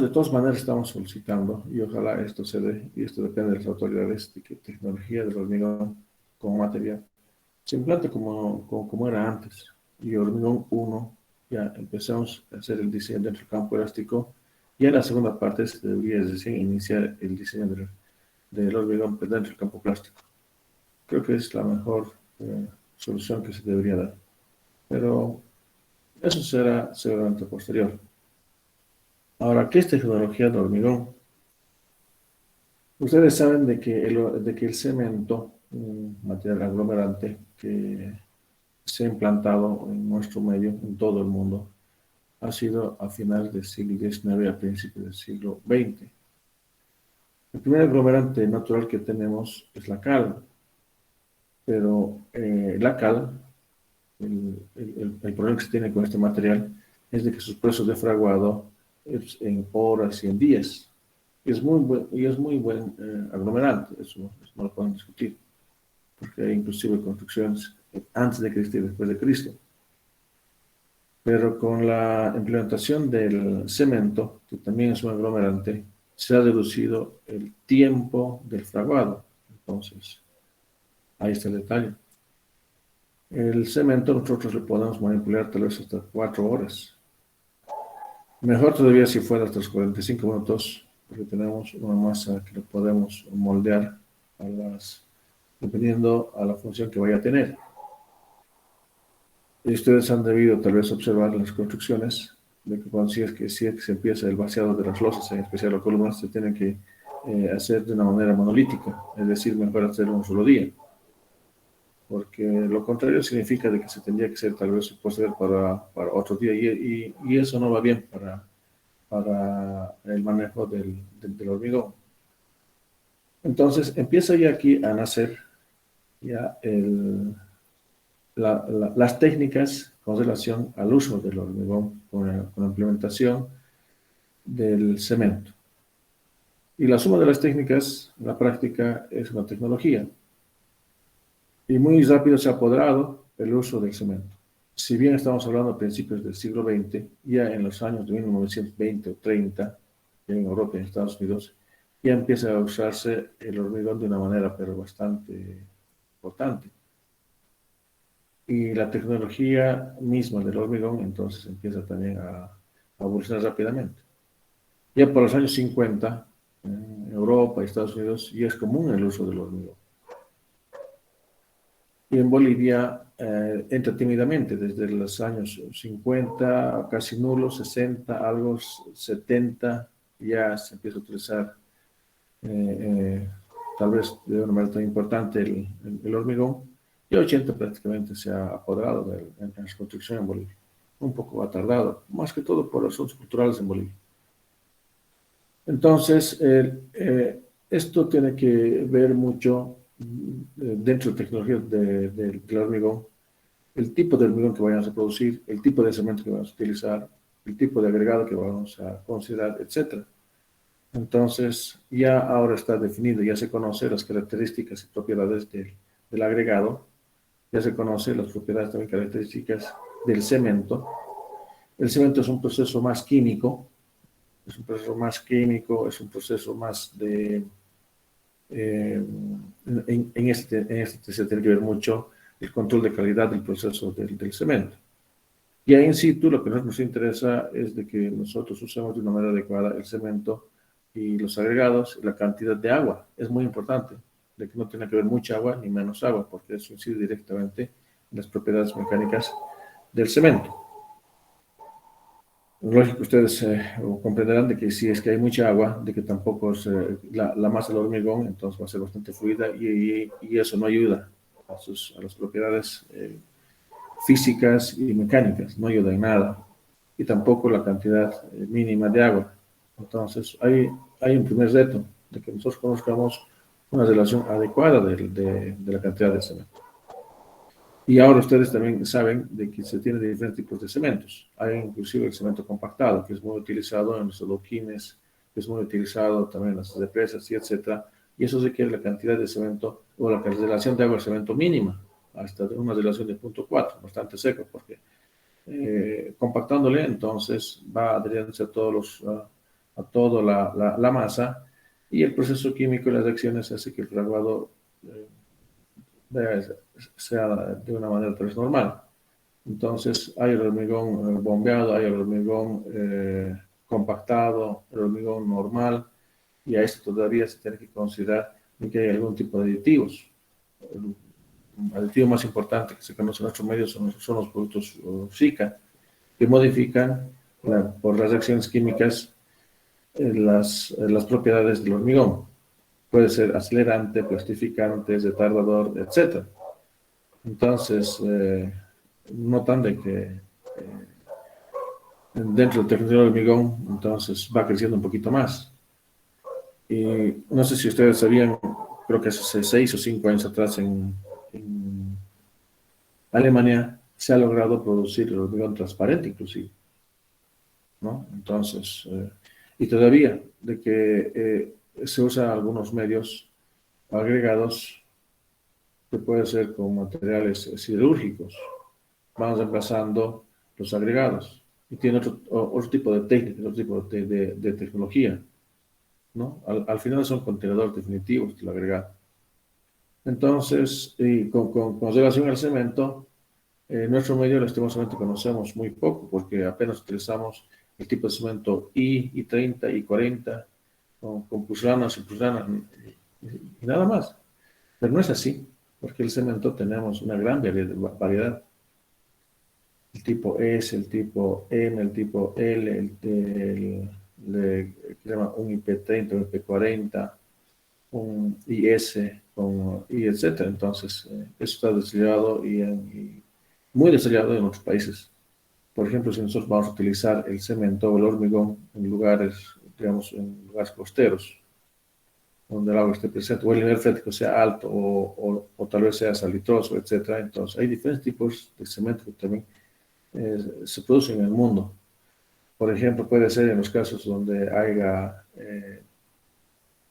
de todas maneras estamos solicitando, y ojalá esto se dé, y esto depende de las autoridades, de que tecnología del hormigón como material se implante como era antes. Y hormigón 1, ya empezamos a hacer el diseño dentro del campo elástico. Y en la segunda parte se debería iniciar el diseño del hormigón dentro del campo plástico. Creo que es la mejor solución que se debería dar. Pero eso será seguramente posterior. Ahora, ¿qué es tecnología de hormigón? Ustedes saben de que el cemento, un material aglomerante que se ha implantado en nuestro medio, en todo el mundo, ha sido a finales del siglo XIX y a principios del siglo XX. El primer aglomerante natural que tenemos es la cal, pero la cal, el problema que se tiene con este material es de que sus procesos de fraguado es en horas y en días. Y es muy buen aglomerante, eso no lo podemos discutir, porque hay inclusive construcciones antes de Cristo y después de Cristo. Pero con la implementación del cemento, que también es un aglomerante, se ha reducido el tiempo del fraguado. Entonces, ahí está el detalle. El cemento nosotros lo podemos manipular tal vez hasta 4 horas. Mejor todavía si fuera hasta los 45 minutos, porque tenemos una masa que lo podemos moldear dependiendo a la función que vaya a tener. Y ustedes han debido tal vez observar las construcciones de que cuando si es que se empieza el vaciado de las losas, en especial las columnas, se tienen que hacer de una manera monolítica, es decir, mejor hacerlo un solo día, porque lo contrario significa de que se tendría que hacer tal vez posterior para otro día, y eso no va bien para el manejo del hormigón. Entonces empieza ya aquí a nacer ya las técnicas con relación al uso del hormigón, con la implementación del cemento. Y la suma de las técnicas, en la práctica, es una tecnología. Y muy rápido se ha apoderado el uso del cemento. Si bien estamos hablando a principios del siglo XX, ya en los años de 1920 o 30, ya en Europa y en Estados Unidos, ya empieza a usarse el hormigón de una manera pero bastante importante. Y la tecnología misma del hormigón entonces empieza también a evolucionar rápidamente. Ya por los años 50, en Europa y Estados Unidos, ya es común el uso del hormigón. Y en Bolivia entra tímidamente desde los años 50, casi nulo, 60, algo 70, ya se empieza a utilizar tal vez de una manera tan importante el hormigón, y 80 prácticamente se ha apoderado de la construcción en Bolivia. Un poco ha tardado, más que todo por asuntos culturales en Bolivia. Entonces, esto tiene que ver mucho dentro de tecnología del hormigón, el tipo de hormigón que vayamos a producir, el tipo de cemento que vamos a utilizar, el tipo de agregado que vamos a considerar, etc. Entonces, ya ahora está definido, ya se conocen las características y propiedades del agregado, ya se conocen las propiedades también características del cemento. El cemento es un proceso más químico, es un proceso más químico, es un proceso más de... en este se tiene que ver mucho el control de calidad del proceso del cemento. Y ahí en situ lo que nos interesa es de que nosotros usemos de una manera adecuada el cemento y los agregados, la cantidad de agua. Es muy importante, de que no tenga que haber mucha agua ni menos agua, porque eso incide directamente en las propiedades mecánicas del cemento. Lógico, ustedes comprenderán de que si es que hay mucha agua, de que tampoco es, la masa del hormigón, entonces va a ser bastante fluida, y eso no ayuda a las propiedades físicas y mecánicas, no ayuda en nada, y tampoco la cantidad mínima de agua. Entonces, hay un primer reto, de que nosotros conozcamos una relación adecuada de la cantidad de cemento. Y ahora ustedes también saben de que se tienen diferentes tipos de cementos. Hay inclusive el cemento compactado, que es muy utilizado en los adoquines, que es muy utilizado también en las represas, y etcétera. Y eso requiere la cantidad de cemento o la relación de agua al cemento mínima, hasta una relación de 0.4, bastante seco, porque compactándole entonces va a adherirse a todos a toda la masa, y el proceso químico y las reacciones hace que el fraguado sea de una manera pues, normal. Entonces hay el hormigón bombeado, hay el hormigón compactado, el hormigón normal, y a esto todavía se tiene que considerar que hay algún tipo de aditivos. El aditivo más importante que se conoce en nuestros medios son los productos SICA, que modifican por las reacciones químicas las propiedades del hormigón. Puede ser acelerante, plastificante, retardador, etc. Entonces, notan de que dentro del territorio del hormigón, entonces va creciendo un poquito más. Y no sé si ustedes sabían, creo que hace 6 o 5 años atrás en Alemania se ha logrado producir el hormigón transparente inclusive, ¿no? Entonces, y todavía de que se usan algunos medios agregados que pueden ser con materiales siderúrgicos, van reemplazando los agregados y tiene otro tipo de técnica, otro tipo de tecnología, ¿no? Al final son contenedores definitivos del agregado. Entonces, y con relación al cemento, nuestro medio lastimosamente conocemos muy poco porque apenas utilizamos el tipo de cemento I30, I40, con puslanas y puslanas y nada más. Pero no es así, porque el cemento tenemos una gran variedad. El tipo S, el tipo M, el tipo L, que se llama un IP30, un IP40, un IS, y etcétera. Entonces, eso está desarrollado y muy desarrollado en otros países. Por ejemplo, si nosotros vamos a utilizar el cemento o el hormigón en lugares, digamos, en lugares costeros, donde el agua esté presente, o el nivel freático sea alto, o tal vez sea salitroso, etcétera. Entonces, hay diferentes tipos de cemento que también se producen en el mundo. Por ejemplo, puede ser en los casos donde haya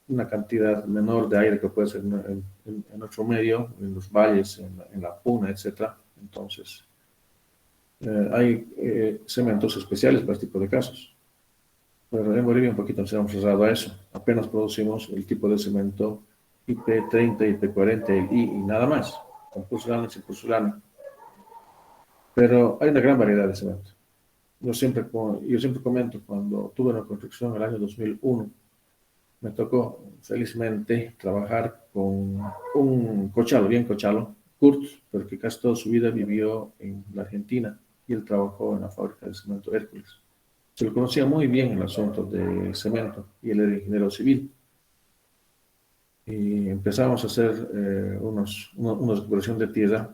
una cantidad menor de aire que puede ser en otro medio, en los valles, en la puna, etcétera. Entonces, hay cementos especiales para este tipo de casos. Pero en Bolivia un poquito nos hemos cerrado a eso. Apenas producimos el tipo de cemento IP30, IP40 y nada más, con porcelana y sin porcelana. Pero hay una gran variedad de cemento. Yo siempre comento, cuando tuve una construcción en el año 2001, me tocó felizmente trabajar con un cochalo, bien cochalo, Kurt, pero que casi toda su vida vivió en la Argentina y él trabajó en la fábrica de cemento Hércules. Se lo conocía muy bien en el asunto de cemento y él era ingeniero civil. Y empezamos a hacer una recuperación de tierra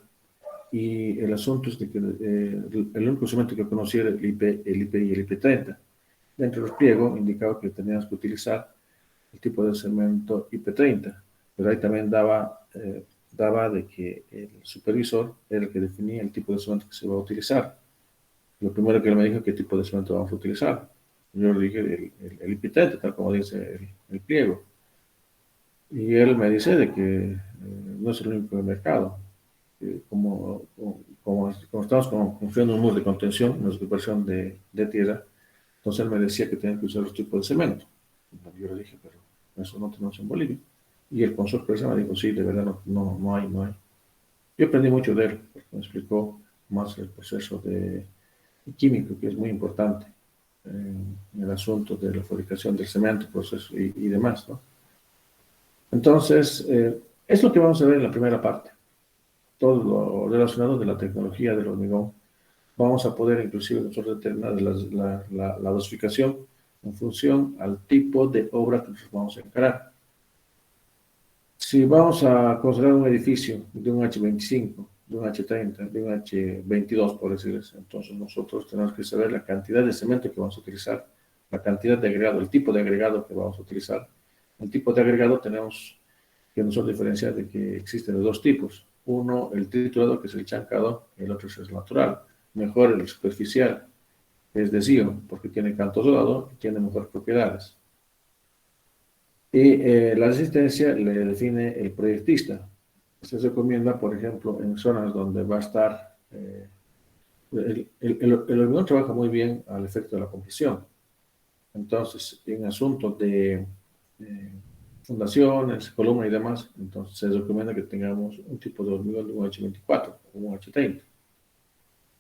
y el asunto es de que el único cemento que conocía era el IP y el IP30. Dentro de los pliegos indicaba que teníamos que utilizar el tipo de cemento IP30, pero ahí también daba de que el supervisor era el que definía el tipo de cemento que se iba a utilizar. Lo primero que él me dijo, ¿qué tipo de cemento vamos a utilizar? Yo le dije el IP30, tal como dice el pliego. Y él me dice de que no es el único en el mercado. Como estamos construyendo un muro de contención, una recuperación de tierra, entonces él me decía que tenía que usar los tipos de cemento. Yo le dije, pero eso no tenemos en Bolivia. Y él con sorpresa me dijo, sí, de verdad no hay, no hay. Yo aprendí mucho de él, porque me explicó más el proceso químico, que es muy importante en el asunto de la fabricación del cemento, proceso y demás, ¿no? Entonces, es lo que vamos a ver en la primera parte, todo lo relacionado de la tecnología del hormigón. Vamos a poder inclusive nosotros determinar la dosificación en función al tipo de obra que nosotros vamos a encarar. Si vamos a considerar un edificio de un H25, de un H30, de un H22, por decirles, entonces nosotros tenemos que saber la cantidad de cemento que vamos a utilizar, la cantidad de agregado, el tipo de agregado que vamos a utilizar. El tipo de agregado tenemos que nosotros diferenciar de que existen de dos tipos. Uno, el triturador, que es el chancado, y el otro es el natural. Mejor el superficial, que es desío, porque tiene canto rodado y tiene mejores propiedades. Y la resistencia le define el proyectista. Se recomienda, por ejemplo, en zonas donde va a estar... el hormigón trabaja muy bien al efecto de la compresión. Entonces, en asuntos de fundaciones, columna y demás, entonces se recomienda que tengamos un tipo de hormigón de un H24 o un H30.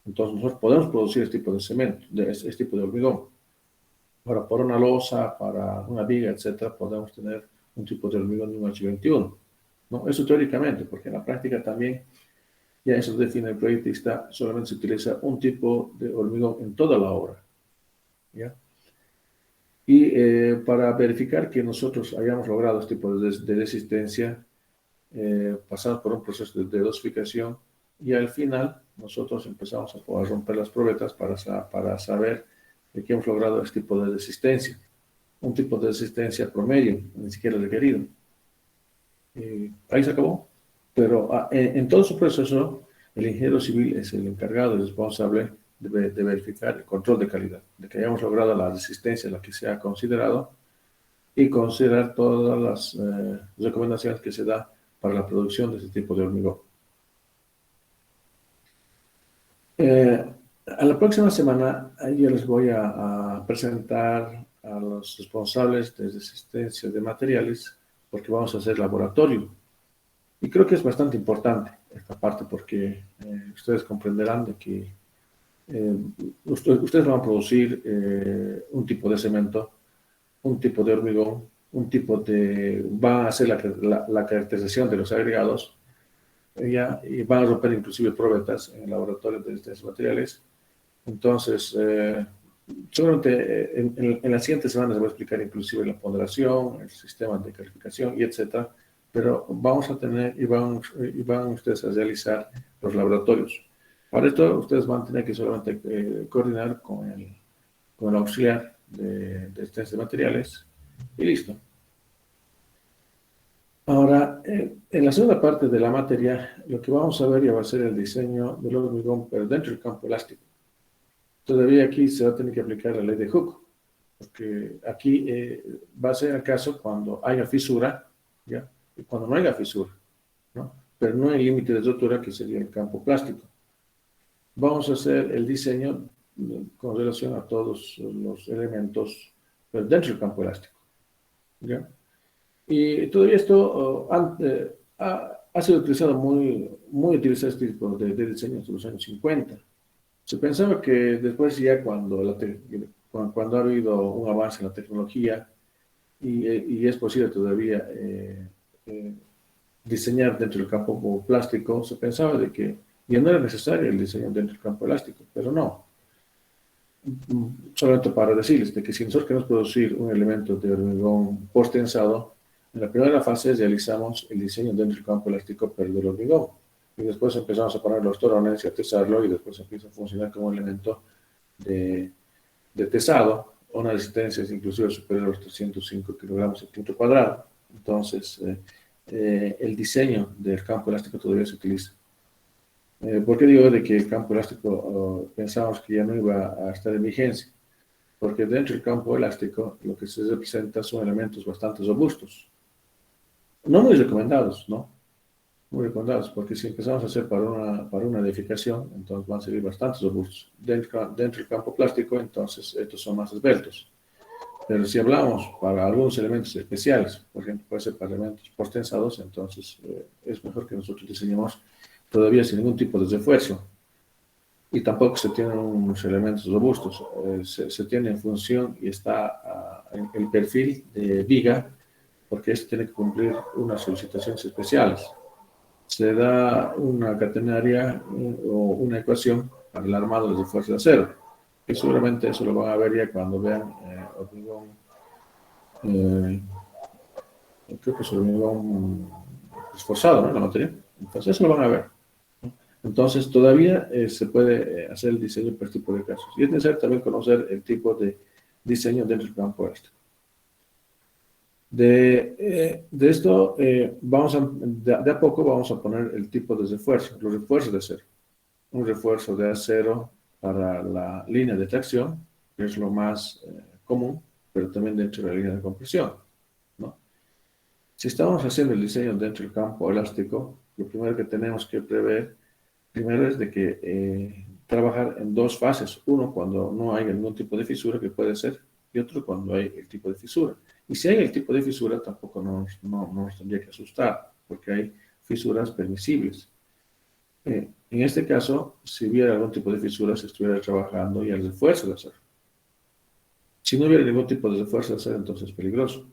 Entonces, nosotros podemos producir este tipo de cemento, este tipo de hormigón. Ahora, por una losa, para una viga, etcétera, podemos tener un tipo de hormigón de un H21. ¿No? Eso teóricamente, porque en la práctica también ya eso define el proyectista, solamente se utiliza un tipo de hormigón en toda la obra. ¿Ya? Y para verificar que nosotros hayamos logrado este tipo de resistencia, pasamos por un proceso de dosificación y al final nosotros empezamos a poder romper las probetas para saber de que hemos logrado este tipo de resistencia. Un tipo de resistencia promedio, ni siquiera requerido. Ahí se acabó. Pero en todo su proceso, el ingeniero civil es el encargado y responsable de verificar el control de calidad, de que hayamos logrado la resistencia a la que se ha considerado y considerar todas las recomendaciones que se da para la producción de este tipo de hormigón. A la próxima semana yo les voy a presentar a los responsables de resistencia de materiales porque vamos a hacer laboratorio. Y creo que es bastante importante esta parte porque ustedes comprenderán de que ustedes van a producir un tipo de cemento, un tipo de hormigón, van a hacer la caracterización de los agregados y van a romper inclusive probetas en el laboratorio de estos materiales. Entonces, seguramente en las siguientes semanas se va a explicar inclusive la ponderación, el sistema de calificación y etcétera, pero vamos a tener y van ustedes a realizar los laboratorios. Para esto, ustedes van a tener que solamente coordinar con el auxiliar de test de materiales y listo. Ahora, en la segunda parte de la materia, lo que vamos a ver ya va a ser el diseño del hormigón, pero dentro del campo elástico. Todavía aquí se va a tener que aplicar la ley de Hooke, porque aquí va a ser el caso cuando haya fisura, ¿ya? Y cuando no haya fisura, ¿no? Pero no hay límite de rotura, que sería el campo plástico. Vamos a hacer el diseño con relación a todos los elementos, pero dentro del campo elástico, ¿ya? Y todavía esto ha sido utilizado muy utilizado este tipo de diseño desde los años 50. Se pensaba que después ya cuando ha habido un avance en la tecnología y es posible todavía diseñar dentro del campo plástico, se pensaba de que ya no era necesario el diseño dentro del campo elástico, pero no. Solamente para decirles de que si nosotros queremos producir un elemento de hormigón post-tensado, en la primera fase realizamos el diseño dentro del campo elástico, pero del hormigón. Y después empezamos a poner los torones y a tesarlo, y después empieza a funcionar como un elemento de tesado, una resistencia inclusive superior a los 305 kilogramos por metro cuadrado. Entonces, el diseño del campo elástico todavía se utiliza. ¿Por qué digo de que el campo elástico pensamos que ya no iba a estar en vigencia? Porque dentro del campo elástico lo que se representa son elementos bastante robustos. No muy recomendados, ¿no? Muy recomendados, porque si empezamos a hacer para una edificación, entonces van a ser bastante robustos. Dentro del campo plástico, entonces estos son más esbeltos. Pero si hablamos para algunos elementos especiales, por ejemplo, puede ser para elementos postensados, entonces es mejor que nosotros diseñemos todavía sin ningún tipo de refuerzo. Y tampoco se tienen unos elementos robustos. Se tiene en función y está en el perfil de viga, porque esto tiene que cumplir unas solicitaciones especiales. Se da una catenaria o una ecuación para el armado de fuerza de acero, que seguramente eso lo van a ver ya cuando vean hormigón, creo que es hormigón esforzado, ¿no? La materia. Entonces eso lo van a ver. Entonces todavía se puede hacer el diseño para este tipo de casos. Y es necesario también conocer el tipo de diseño dentro del campo elástico. De esto, de a poco vamos a poner el tipo de refuerzo, los refuerzos de acero. Un refuerzo de acero para la línea de tracción, que es lo más común, pero también dentro de la línea de compresión, ¿no? Si estamos haciendo el diseño dentro del campo elástico, lo primero que tenemos que prever, primero es de que trabajar en dos fases. Uno, cuando no hay ningún tipo de fisura, que puede ser, y otro cuando hay el tipo de fisura. Y si hay el tipo de fisura, tampoco nos tendría que asustar, porque hay fisuras permisibles. En este caso, si hubiera algún tipo de fisura, se estuviera trabajando y el refuerzo de acero. Si no hubiera ningún tipo de refuerzo de acero, entonces es peligroso.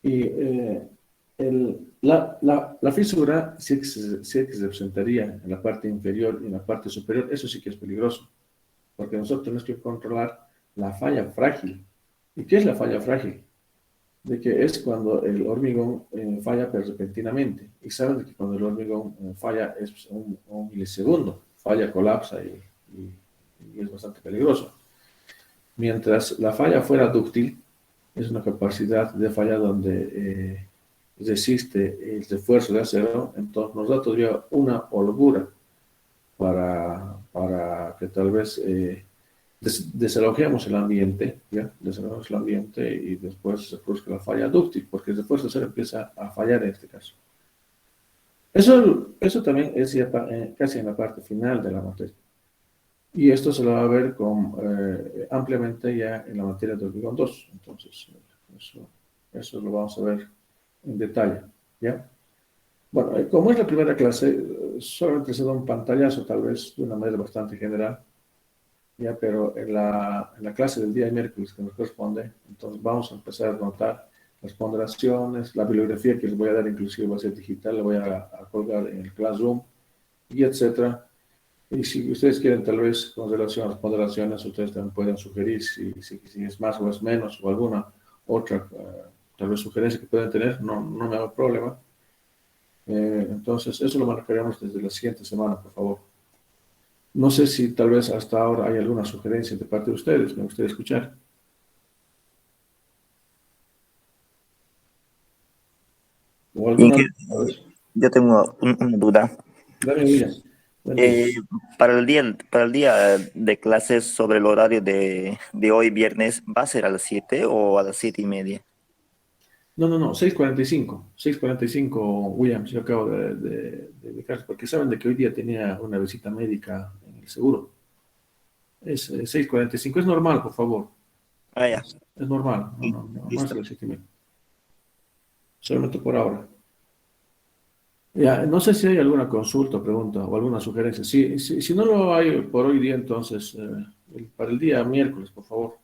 Y la fisura sí que se presentaría en la parte inferior y en la parte superior, eso sí que es peligroso, porque nosotros tenemos que controlar la falla frágil. ¿Y qué es la falla frágil? De que es cuando el hormigón falla pero repentinamente. Y saben que cuando el hormigón falla es un milisegundo, falla, colapsa y es bastante peligroso. Mientras la falla fuera dúctil, es una capacidad de falla donde resiste el refuerzo de acero, entonces nos da todavía una holgura para que tal vez desalojemos el ambiente, ¿ya? Desalojemos el ambiente y después se produzca la falla dúctil, porque el refuerzo de acero empieza a fallar en este caso. Eso también es ya casi en la parte final de la materia. Y esto se lo va a ver ampliamente ya en la materia de hormigón 2. Entonces, eso, eso lo vamos a ver en detalle, ¿ya? Bueno, como es la primera clase, solamente se da un pantallazo, tal vez de una manera bastante general, ¿ya? Pero en la clase del día de miércoles que nos corresponde, entonces vamos a empezar a notar las ponderaciones, la bibliografía que les voy a dar, inclusive va a ser digital, la voy a colgar en el Classroom, y etcétera. Y si ustedes quieren, tal vez con relación a las ponderaciones, ustedes también pueden sugerir si es más o es menos o alguna otra, tal vez sugerencia que puedan tener, no me hago problema. Entonces, eso lo marcaremos desde la siguiente semana, por favor. No sé si tal vez hasta ahora hay alguna sugerencia de parte de ustedes, me gustaría escuchar. O alguna, Inge, a ver, yo tengo una duda. dame, William, buen día. Eh, para el día de clases sobre el horario de hoy viernes, ¿va a ser a las 7 o a las 7:30? No, 6:45, William, yo acabo de dejar, porque saben de que hoy día tenía una visita médica en el seguro. Es 6:45, es normal, por favor. Ah, ya. Es normal, no es Listo. legítimo. Solamente por ahora. Ya, no sé si hay alguna consulta, pregunta o alguna sugerencia. Si no lo hay por hoy día, entonces, para el día miércoles, por favor,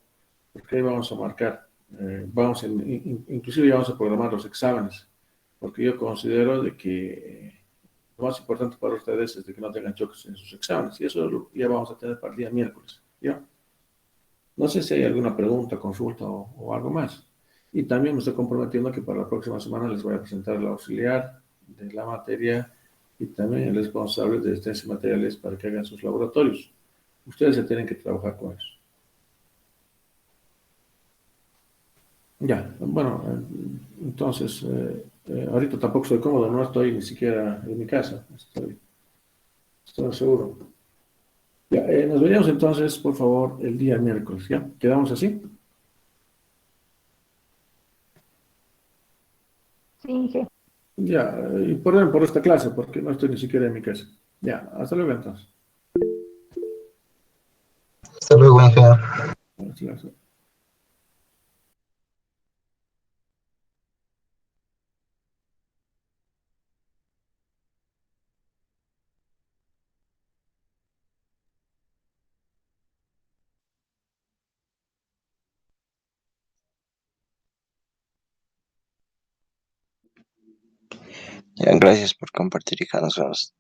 porque ahí vamos a marcar. Inclusive ya vamos a programar los exámenes, porque yo considero de que lo más importante para ustedes es de que no tengan choques en sus exámenes, y eso ya vamos a tener para el día miércoles. ¿Ya? No sé si hay alguna pregunta, consulta o algo más. Y también me estoy comprometiendo que para la próxima semana les voy a presentar el auxiliar de la materia y también el responsable de estos materiales para que hagan sus laboratorios. Ustedes ya tienen que trabajar con eso. Ya, bueno, entonces, ahorita tampoco estoy cómodo, no estoy ni siquiera en mi casa, estoy seguro. Ya, nos veríamos entonces, por favor, el día miércoles, ¿ya? ¿Quedamos así? Sí, Inge. Ya, y perdón por esta clase, porque no estoy ni siquiera en mi casa. Ya, hasta luego entonces. Hasta luego, Inge. Hasta luego. Ya, gracias por compartir, hija. Nos vemos.